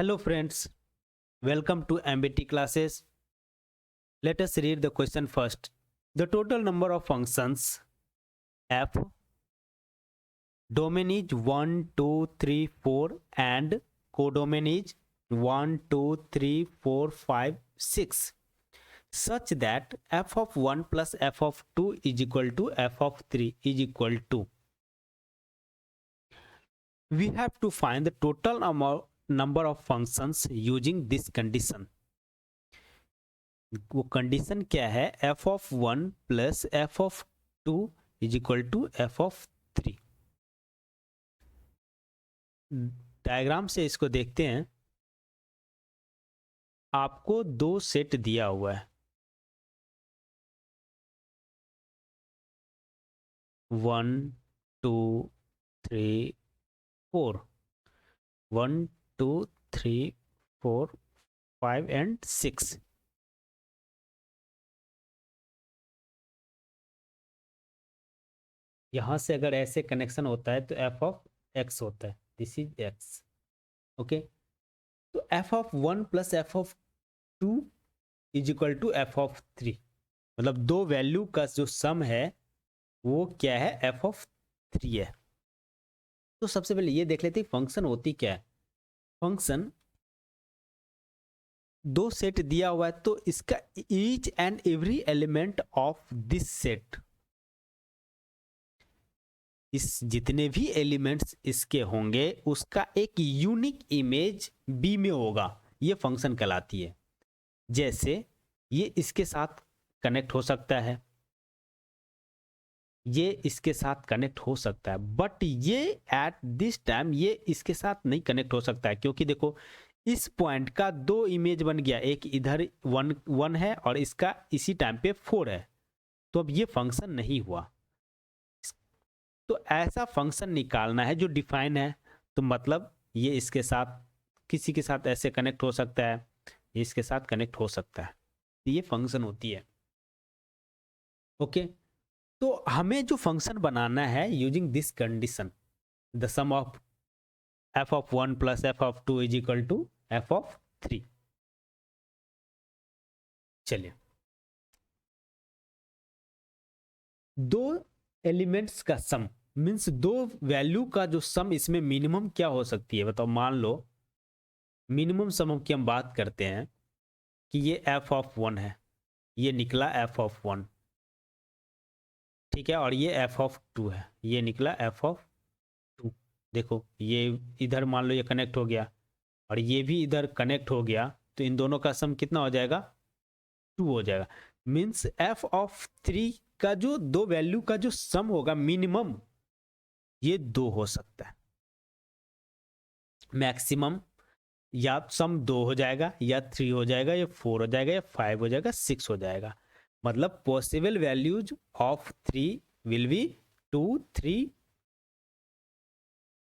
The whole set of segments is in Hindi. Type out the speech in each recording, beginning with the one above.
Hello friends, welcome to MBT classes. Let us read the question first. The total number of functions f domain is 1, 2, 3, 4 and codomain is 1, 2, 3, 4, 5, 6 such that f of 1 plus f of 2 is equal to f of 3 is equal to. We have to find the total number of functions using this condition. वो कंडीशन क्या है, f of one plus f of two is equal to f of three. Diagram से इसको देखते हैं. आपको दो सेट दिया हुआ है, 1, 2, 3, 4, 1, 2, 3, 4, 5 एंड 6. यहां से अगर ऐसे कनेक्शन होता है तो एफ ऑफ एक्स होता है, दिस इज एक्स. ओके, तो f of one plus f of two is equal to f of three. मतलब दो वैल्यू का जो सम है वो क्या है, एफ ऑफ थ्री है. तो सबसे पहले ये देख लेते हैं फंक्शन होती क्या है. फंक्शन दो सेट दिया हुआ है तो इसका each and every element of this set, इस जितने भी एलिमेंट्स इसके होंगे उसका एक यूनिक इमेज बी में होगा, ये फंक्शन कहलाती है. जैसे ये इसके साथ कनेक्ट हो सकता है, ये इसके साथ कनेक्ट हो सकता है, बट ये एट दिस टाइम ये इसके साथ नहीं कनेक्ट हो सकता है, क्योंकि देखो इस पॉइंट का दो इमेज बन गया, एक इधर 1 है और इसका इसी टाइम पे 4 है, तो अब ये फंक्शन नहीं हुआ. तो ऐसा फंक्शन निकालना है जो डिफाइन है. तो मतलब ये इसके साथ किसी के साथ ऐसे कनेक्ट हो सकता है, ये इसके साथ कनेक्ट हो सकता है, तो ये फंक्शन होती है. ओके, तो हमें जो फंक्शन बनाना है using this condition, the sum of f of one plus f of two is equal to f of three. चलिए, दो एलिमेंट्स का सम मीन्स दो वैल्यू का जो सम, इसमें मिनिमम क्या हो सकती है बताओ. मान लो मिनिमम सम की हम बात करते हैं कि ये एफ ऑफ वन है, ये निकला एफ ऑफ वन, ठीक है, और ये एफ ऑफ टू है, ये निकला एफ ऑफ टू. देखो ये इधर मान लो ये कनेक्ट हो गया और ये भी इधर कनेक्ट हो गया, तो इन दोनों का सम कितना हो जाएगा, 2 हो जाएगा. मीन्स एफ ऑफ थ्री का जो दो वैल्यू का जो सम होगा मिनिमम, ये 2 हो सकता है. मैक्सिमम या सम 2 हो जाएगा, या 3 हो जाएगा, या 4 हो जाएगा, या 5 हो जाएगा, 6 हो जाएगा. मतलब possible values of 3 will be 2, 3,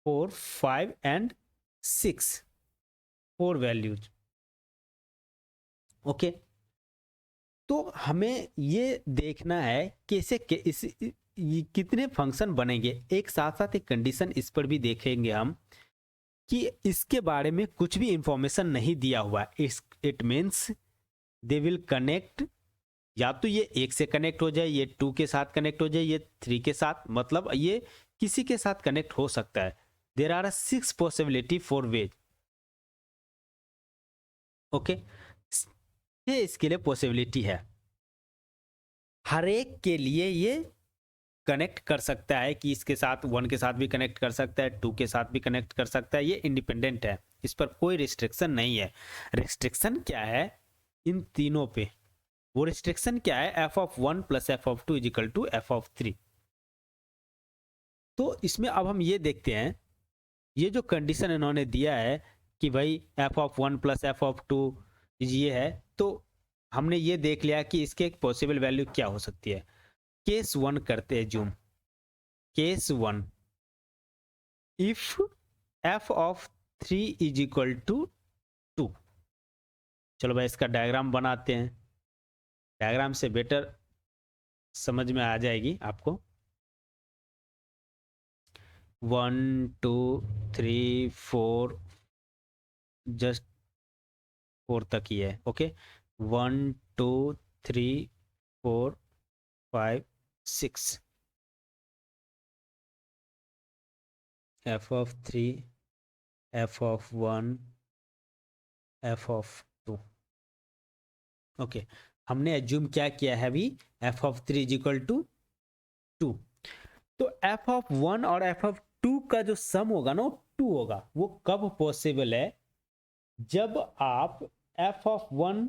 4, 5 and 6, 4 values. Okay, तो हमें ये देखना है कैसे कितने फंक्शन बनेंगे. एक साथ साथ एक कंडीशन इस पर भी देखेंगे हम कि इसके बारे में कुछ भी इंफॉर्मेशन नहीं दिया हुआ है. It means they will connect, या तो ये एक से कनेक्ट हो जाए, ये 2 के साथ कनेक्ट हो जाए, ये 3 के साथ, मतलब ये किसी के साथ कनेक्ट हो सकता है. There are 6 possibility for ways. Okay, ये इसके लिए पॉसिबिलिटी है, हर एक के लिए ये कनेक्ट कर सकता है कि इसके साथ 1 के साथ भी कनेक्ट कर सकता है, 2 के साथ भी कनेक्ट कर सकता है. ये इंडिपेंडेंट है, इस पर कोई रिस्ट्रिक्शन नहीं है. रिस्ट्रिक्शन क्या है इन तीनों पे, वो रिस्ट्रिक्शन क्या है, f of one plus f of two is equal to f of three. तो इसमें अब हम ये देखते हैं, ये जो कंडीशन इन्होंने दिया है कि भाई f of one plus f of two ये है, तो हमने ये देख लिया कि इसके एक पॉसिबल वैल्यू क्या हो सकती है. केस 1 करते हैं zoom. Case 1, if f of three is equal to 2. चलो भाई इसका डायग्राम बनाते हैं, डायग्राम से बेटर समझ में आ जाएगी आपको. 1, 2, 3, 4, जस्ट 4 तक ही है। Okay, 1 2 3 4 5 6, f of 3, f of 1, f of 2। Okay, हमने एज्यूम क्या किया है अभी, f of 3 is equal to 2। तो f of 1 और f of 2 का जो सम होगा ना, 2 होगा। वो कब पॉसिबल है, जब आप f of 1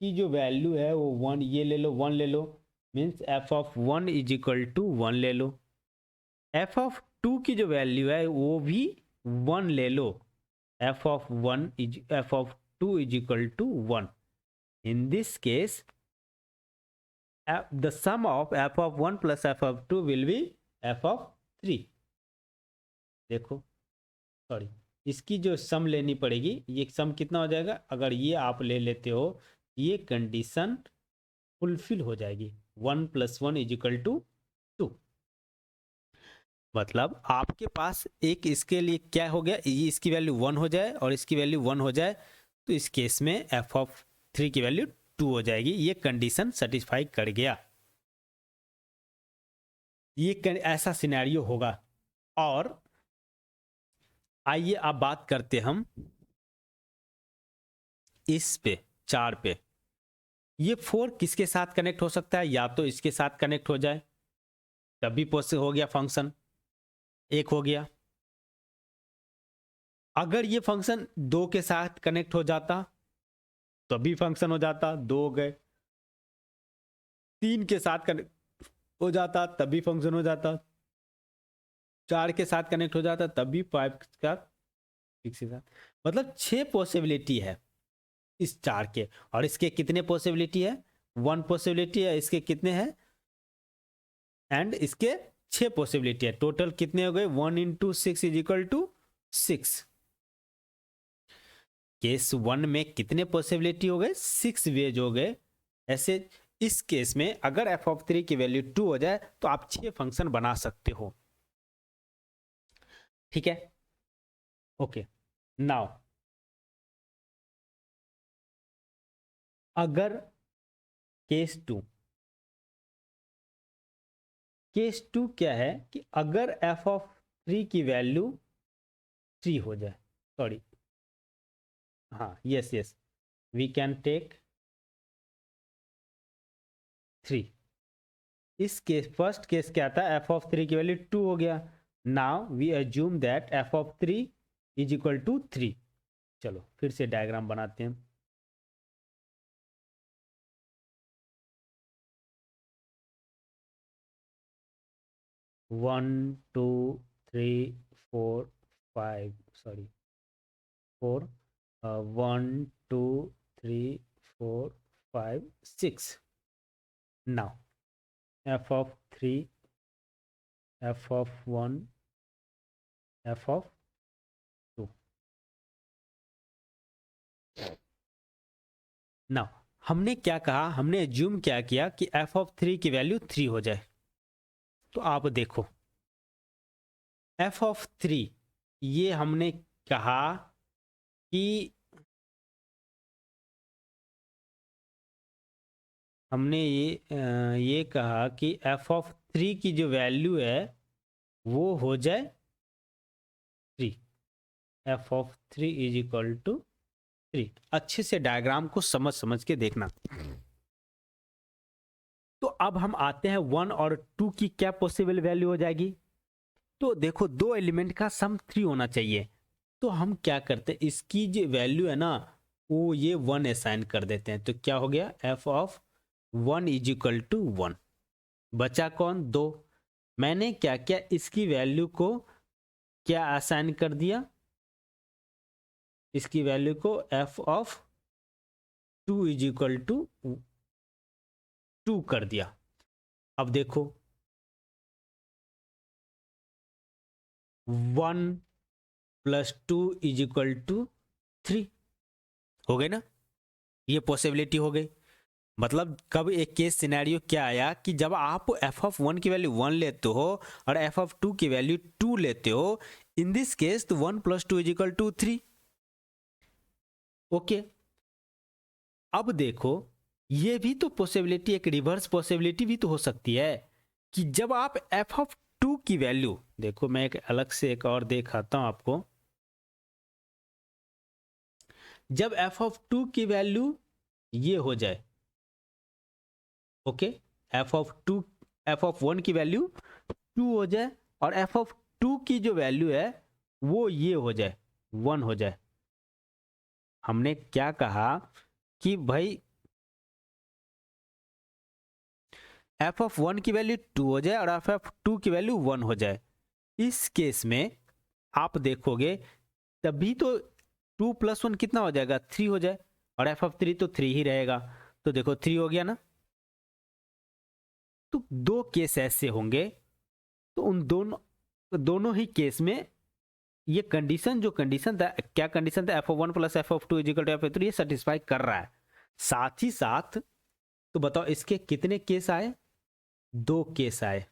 की जो वैल्यू है वो 1, ये ले लो 1 ले लो, means f of 1 is equal to 1 ले लो। f of 2 की जो वैल्यू है वो भी 1 ले लो, f of 2 is equal to 1। In this case the sum of f of 1 plus f of 2 will be f of 3। देखो, सॉरी, इसकी जो सम लेनी पड़ेगी, ये सम कितना हो जाएगा, अगर ये आप ले लेते हो, ये कंडीशन फुलफिल हो जाएगी, 1 + 1 इज इक्वल टू 2। मतलब आपके पास एक इसके लिए क्या हो गया, ये इसकी वैल्यू 1 हो जाए और इसकी वैल्यू 1 हो जाए, तो इस केस में f of 3 की वैल्यू 2 हो जाएगी। ये कंडीशन सेटिस्फाई कर गया, ये ऐसा सिनेरियो होगा। और आइए अब बात करते हम इस पे 4 पे। ये 4 किसके साथ कनेक्ट हो सकता है, या तो इसके साथ कनेक्ट हो जाए तभी पॉसिबल हो गया फंक्शन, एक हो गया। अगर ये फंक्शन 2 के साथ कनेक्ट हो जाता तभी फंक्शन हो जाता, 2 हो गए। 3 के साथ कनेक्ट हो जाता तभी फंक्शन हो जाता, 4 के साथ कनेक्ट हो जाता तभी 5 के साथ, 6 के साथ। मतलब 6 पॉसिबिलिटी है इस 4 के, और इसके कितने पॉसिबिलिटी है, 1 पॉसिबिलिटी है। इसके कितने हैं, एंड इसके 6 पॉसिबिलिटी है। टोटल कितने हो गए, 1 × 6 इज इक्वल टू 6। केस 1 में कितने पॉसिबिलिटी हो गए, 6 वेज हो गए। ऐसे इस केस में अगर f of 3 की वैल्यू 2 हो जाए तो आप 6 फंक्शन बना सकते हो। ठीक है, ओके। नाउ अगर केस 2 क्या है कि अगर f of 3 की वैल्यू 3 हो जाए, सॉरी, हाँ, यस, वी कैन टेक 3। इस केस फर्स्ट केस क्या था, f of 3 की वैल्यू 2 हो गया। Now we assume that f of 3 is equal to 3। चलो फिर से डायग्राम बनाते हैं। One two three four five, sorry 4, 1 2 3 4 5 6। Now f of 3, f of 1, f of 2। Now हमने क्या कहा, हमने एज्यूम क्या किया कि f of 3 की वैल्यू 3 हो जाए। तो आप देखो f of 3, ये हमने कहा कि हमने ये कहा कि f of 3 की जो वैल्यू है वो हो जाए 3। f of 3 is equal to 3। अच्छे से डायग्राम को समझ के देखना। तो अब हम आते हैं 1 और 2 की क्या पॉसिबल वैल्यू हो जाएगी। तो देखो, 2 एलिमेंट का सम 3 होना चाहिए। तो हम क्या करते हैं, इसकी जो वैल्यू है ना, वो ये 1 असाइन कर देते हैं। तो क्या हो गया, f of 1 is equal to 1। बचा कौन, 2। मैंने क्या किया, इसकी वैल्यू को क्या असाइन कर दिया, इसकी वैल्यू को f of 2 is equal to 2 कर दिया। अब देखो 1 + 2 इज इक्वल टू 3 हो गए ना, ये पॉसिबिलिटी हो गई। मतलब कब एक केस सिनेरियो क्या आया कि जब आप f of 1 की वैल्यू 1 लेते हो और f of 2 की वैल्यू 2 लेते हो, इन दिस केस तो 1 + 2 इज इक्वल टू 3। ओके, अब देखो ये भी तो पॉसिबिलिटी, एक रिवर्स पॉसिबिलिटी भी तो हो सकती है कि जब आप एफ ऑफ टू की वैल्यू, देखो मैं एक अलग से एक और दिखाता हूं आपको, जब एफ ऑफ टू की वैल्यू ये हो जाए, ओके, एफ ऑफ वन की वैल्यू टू हो जाए और एफ ऑफ टू की जो वैल्यू है वो ये हो जाए, वन हो जाए। हमने क्या कहा कि भाई एफ ऑफ वन की वैल्यू टू हो जाए और एफ ऑफ टू की वैल्यू वन हो जाए। इस केस में आप देखोगे तभी तो टू प्लस वन कितना हो जाएगा, थ्री हो जाए, और एफ ऑफ थ्री तो थ्री ही रहेगा, तो देखो थ्री हो गया ना। तो दो केस ऐसे होंगे, तो उन दोनों ही केस में ये कंडीशन, जो कंडीशन था, क्या कंडीशन था, f of one plus f of two is equal to f of three, ये सेटिस्फाई कर रहा है। साथ ही साथ तो बताओ इसके कितने केस आए, दो केस आए,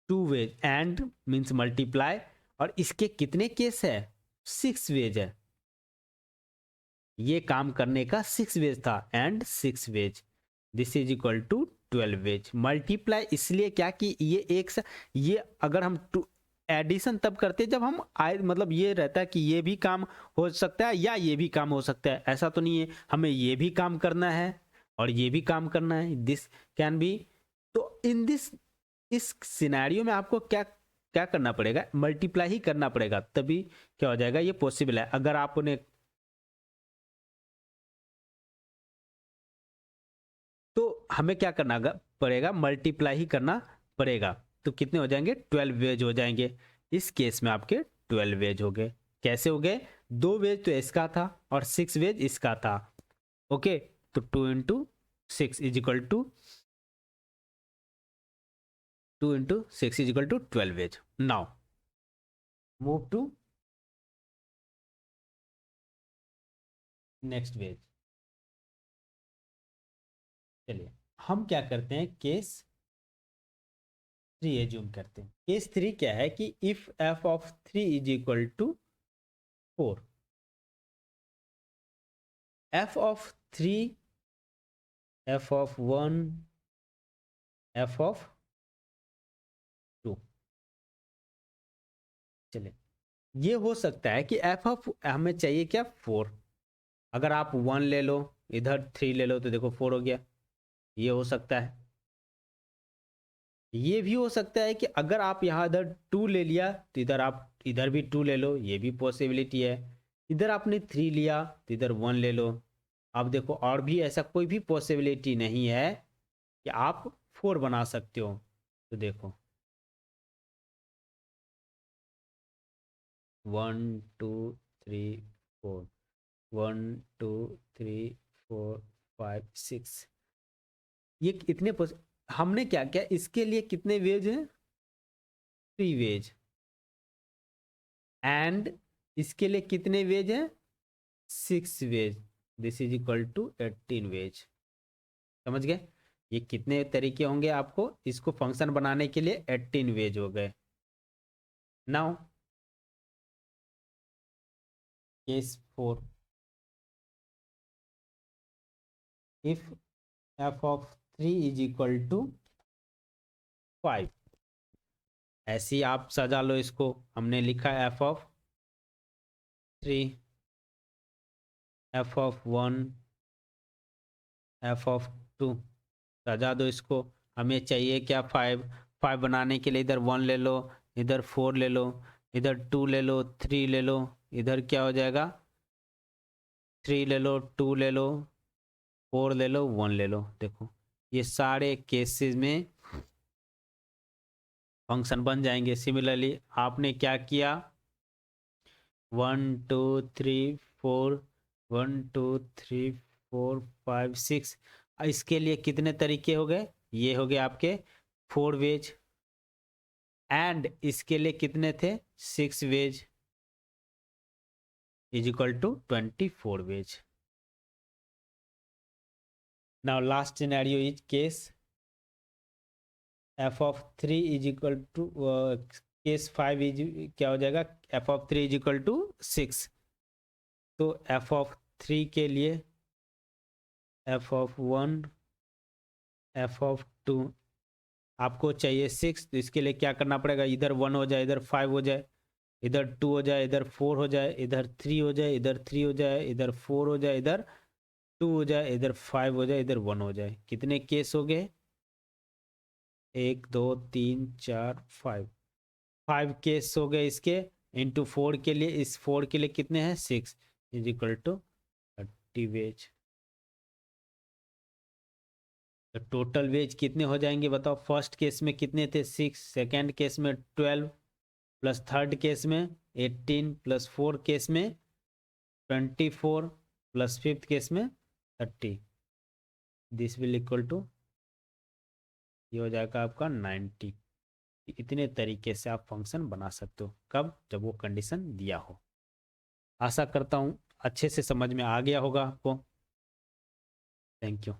two ways and means multiply, और इसके कितने केस है, सिक्स वेज है। ये काम करने का सिक्स वेज था and six ways, this is equal to 12 ways. Multiply इसलिए क्या कि ये एक से, ये अगर हम एडिशन तब करते जब हम आए, मतलब ये रहता है कि ये भी काम हो सकता है या ये भी काम हो सकता है, ऐसा तो नहीं है हमें ये भी काम करना है और ये भी काम करना है, दिस कैन बी। तो इन दिस, इस सिनेरियो में आपको क्या क्या करना पड़ेगा, मल्टीप्लाई ही करना पड़ेगा, तभी क्या हो जाएगा, ये पॉसिबल है। अगर आपने, तो हमें क्या करना पड़ेगा, मल्टीप्लाई ही करना पड़ेगा। तो कितने हो जाएंगे, 12 वेज हो जाएंगे। इस केस में आपके 12 वेज हो गए। कैसे हो गए, दो वेज तो इसका था और सिक्स वेज इसका था, ओके। तो 2 × 6 is equal to 2 × 6 is equal to 12 ways. Now move to next ways. चलिए हम क्या करते हैं, केस थ्री एज्यूम करते हैं। केस थ्री क्या है कि if f of three is equal to 4, f of three, f of one, f of two. चलिए ये हो सकता है कि एफ ऑफ, हमें चाहिए क्या, 4। अगर आप वन ले लो, इधर थ्री ले लो, तो देखो 4 हो गया। ये हो सकता है। ये भी हो सकता है कि अगर आप यहाँ इधर 2 ले लिया तो इधर आप इधर भी 2 ले लो, ये भी पॉसिबिलिटी है। इधर आपने 3 लिया तो इधर 1 ले लो। अब देखो और भी ऐसा कोई भी पॉसिबिलिटी नहीं है कि आप 4 बना सकते हो। तो देखो 1 2 3 4, 1 2 3 4 5 6, ये इतने हमने क्या किया, इसके लिए कितने वेज हैं, 3 वेज, एंड इसके लिए कितने वेज हैं, 6 ways, this is equal to 18 ways. समझ गए, ये कितने तरीके होंगे आपको इसको फंक्शन बनाने के लिए, 18 वेज हो गए। Now case 4, if f of 3 is equal to 5, ऐसे ही आप सजा लो इसको। हमने लिखा f of 3, f of 1, f of 2, सजा दो इसको। हमें चाहिए क्या, 5। 5 बनाने के लिए इधर 1 ले लो, इधर 4 ले लो, इधर 2 ले लो, 3 ले लो, इधर क्या हो जाएगा, 3 ले लो, 2 ले लो, 4 ले लो, 1 ले लो। देखो ये सारे केसेस में फंक्शन बन जाएंगे। सिमिलरली आपने क्या किया, 1 2 3 4, 1 2 3 4 5 6, इसके लिए कितने तरीके हो गए, ये हो गए आपके 4 वेज, एंड इसके लिए कितने थे, 6 ways, is equal to 24 ways. Now last scenario is case f of 3 is equal to, case 5 is क्या हो जाएगा, f of 3 is equal to 6। तो एफ ऑफ 3 के लिए एफ ऑफ 1, एफ ऑफ 2 आपको चाहिए 6, तो इसके लिए क्या करना पड़ेगा, इधर 1 हो जाए, इधर 5 हो जाए, इधर 2 हो जाए, इधर 4 हो जाए, इधर 3 हो जाए, इधर 3 हो जाए, इधर 4 हो जाए, इधर 2 हो जाए, इधर 5 हो जाए, इधर 1 हो जाए। कितने केस हो गए, 1 2 3 4 5 केस हो गए इसके। इंटू 4 के लिए, इस 4 के लिए कितने हैं 6 इज इक्वल टू 30 वेज। तो टोटल वेज कितने हो जाएंगे बताओ, फर्स्ट केस में कितने थे 6, सेकेंड केस में 12, प्लस थर्ड केस में 18, प्लस 4 केस में 24, प्लस फिफ्थ केस में 30। दिस विल इक्वल टू, ये हो जाएगा आपका 90। इतने तरीके से आप फंक्शन बना सकते हो, कब, जब वो कंडीशन दिया हो। आशा करता हूँ अच्छे से समझ में आ गया होगा आपको। Thank you.